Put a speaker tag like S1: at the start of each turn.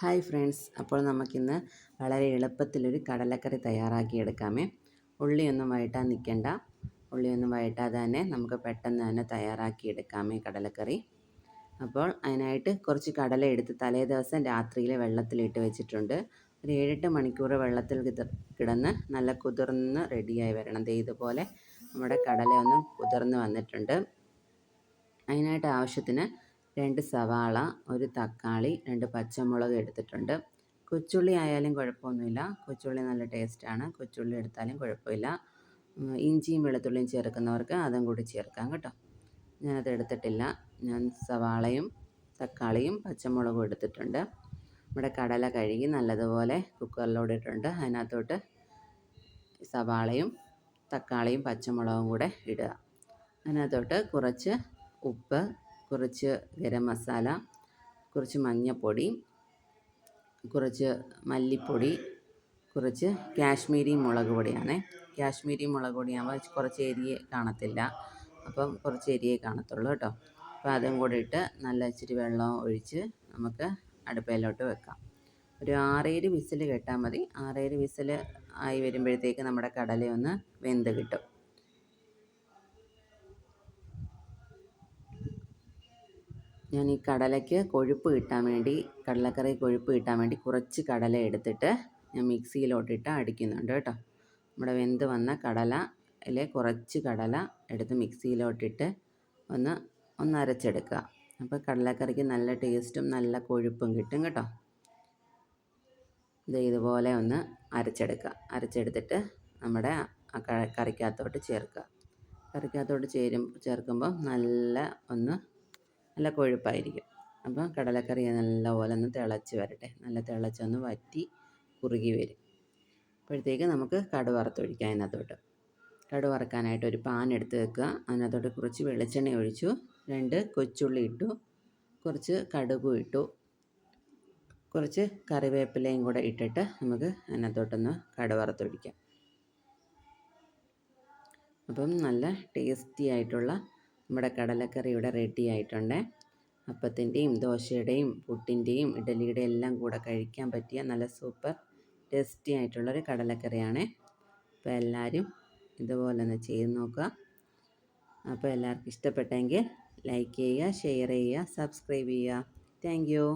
S1: Hi friends, അപ്പോൾ നമുക്കിന്ന് വളരെ എളുപ്പത്തിലൊരു കടലക്കറി തയ്യാറാക്കിയെടുക്കാമേ. ഉള്ളിയൊന്നും വഴറ്റാൻ നിൽക്കേണ്ട. ഉള്ളിയൊന്നും വഴറ്റാതെ തന്നെ നമുക്ക് പെട്ടെന്ന് തന്നെ തയ്യാറാക്കിയെടുക്കാമേ കടലക്കറി. അപ്പോൾ അതിനായിട്ട് കുറച്ച് കടല എടുത്ത് തലേ ദിവസം രാത്രിയിൽ വെള്ളത്തിലിട്ട് വെച്ചിട്ടുണ്ട്. ഒരു 7-8 മണിക്കൂർ വെള്ളത്തിൽ കിടന്ന് നല്ല കുതിർന്ന് റെഡിയായി വരണം. ഇതുപോലെ നമ്മുടെ കടലയൊന്നും കുതിർന്ന് വന്നിട്ടുണ്ട്. അതിനായിട്ട് ആവശ്യത്തിന് 2 സവാള, 1 തക്കാളി, 2 പച്ചമുളക് എടുത്തിട്ടുണ്ട്. കൊച്ചുള്ളി ആയാലും കുഴപ്പമൊന്നുമില്ല. കൊച്ചുള്ളി നല്ല ടേസ്റ്റാണ്. കൊച്ചുള്ളി എടുത്താലും കുഴപ്പമില്ല. ഇഞ്ചിയും വെളുത്തുള്ളിയും ചേർക്കുന്നവർക്ക് അതും കൂടി ചേർക്കാം കേട്ടോ. ഞാനത് എടുത്തിട്ടില്ല. ഞാൻ സവാളയും തക്കാളിയും പച്ചമുളകും എടുത്തിട്ടുണ്ട്. നമ്മുടെ കടല കഴുകി നല്ലതുപോലെ കുക്കറിലോട്ട് ഇട്ടിട്ടുണ്ട്. അതിനകത്തോട്ട് സവാളയും തക്കാളിയും പച്ചമുളകും കൂടെ ഇടുക. അതിനകത്തോട്ട് കുറച്ച് ഉപ്പ്, കുറച്ച് ഗരം മസാല, കുറച്ച് മഞ്ഞൾപ്പൊടി, കുറച്ച് മല്ലിപ്പൊടി, കുറച്ച് കാശ്മീരി മുളക് പൊടിയാണ്. കാശ്മീരി മുളക് പൊടിയാകുമ്പോൾ കുറച്ച് എരിയെ കാണത്തില്ല, അപ്പം കുറച്ച് എരിയെ കാണത്തുള്ളൂ കേട്ടോ. അപ്പോൾ അതും കൂടി ഇട്ട് നല്ല ഇച്ചിരി വെള്ളം ഒഴിച്ച് നമുക്ക് അടുപ്പയിലോട്ട് വെക്കാം. ഒരു 6-7 വിസിൽ കേട്ടാൽ മതി. 6-7 വിസിൽ ആയി വരുമ്പോഴത്തേക്ക് നമ്മുടെ കടലയൊന്ന് വെന്ത് കിട്ടും. ഞാൻ ഈ കടലയ്ക്ക് കൊഴുപ്പ് കിട്ടാൻ വേണ്ടി, കടലക്കറി കൊഴുപ്പ് കിട്ടാൻ വേണ്ടി കുറച്ച് കടല എടുത്തിട്ട് ഞാൻ മിക്സിയിലോട്ടിട്ട് അടിക്കുന്നുണ്ട് കേട്ടോ. നമ്മുടെ വെന്ത് വന്ന കടലയിലെ കുറച്ച് കടല എടുത്ത് മിക്സിയിലോട്ടിട്ട് ഒന്ന് അരച്ചെടുക്കുക. അപ്പോൾ കടലക്കറിക്ക് നല്ല ടേസ്റ്റും നല്ല കൊഴുപ്പും കിട്ടും കേട്ടോ. ഇതുപോലെ ഒന്ന് അരച്ചെടുക്കുക. അരച്ചെടുത്തിട്ട് നമ്മുടെ ആ കറിക്കകത്തോട്ട് ചേർക്കുക. കറിക്കകത്തോട്ട് ചേർക്കുമ്പോൾ നല്ല കൊഴുപ്പായിരിക്കും. അപ്പോൾ കടലക്കറി നല്ലപോലെ ഒന്ന് തിളച്ച് വരട്ടെ. നല്ല തിളച്ചൊന്ന് വറ്റി കുറുകി വരും. അപ്പോഴത്തേക്ക് നമുക്ക് കടുക് വറുത്തൊഴിക്കാം. അതിനകത്തോട്ട് കടുക് വറുക്കാനായിട്ട് ഒരു പാൻ എടുത്ത് വെക്കുക. അതിനകത്തോട്ട് കുറച്ച് വെളിച്ചെണ്ണ ഒഴിച്ചു. 2 കൊച്ചുള്ളി ഇട്ടു. കുറച്ച് കടുകും ഇട്ടു. കുറച്ച് കറിവേപ്പിലയും കൂടെ ഇട്ടിട്ട് നമുക്ക് അതിനകത്തോട്ടൊന്ന് കടുക് വറുത്തൊഴിക്കാം. അപ്പം നല്ല ടേസ്റ്റി ആയിട്ടുള്ള നമ്മുടെ കടലക്കറി ഇവിടെ റെഡി ആയിട്ടുണ്ട്. അപ്പത്തിൻ്റെയും ദോശയുടെയും പുട്ടിൻ്റെയും ഇഡലിയുടെയും എല്ലാം കൂടെ കഴിക്കാൻ പറ്റിയ നല്ല സൂപ്പർ ടേസ്റ്റി ആയിട്ടുള്ളൊരു കടലക്കറിയാണ്. അപ്പോൾ എല്ലാവരും ഇതുപോലെ ഒന്ന് ചെയ്ത് നോക്കുക. അപ്പോൾ എല്ലാവർക്കും ഇഷ്ടപ്പെട്ടെങ്കിൽ ലൈക്ക് ചെയ്യുക, ഷെയർ ചെയ്യുക, സബ്സ്ക്രൈബ് ചെയ്യുക. Thank you.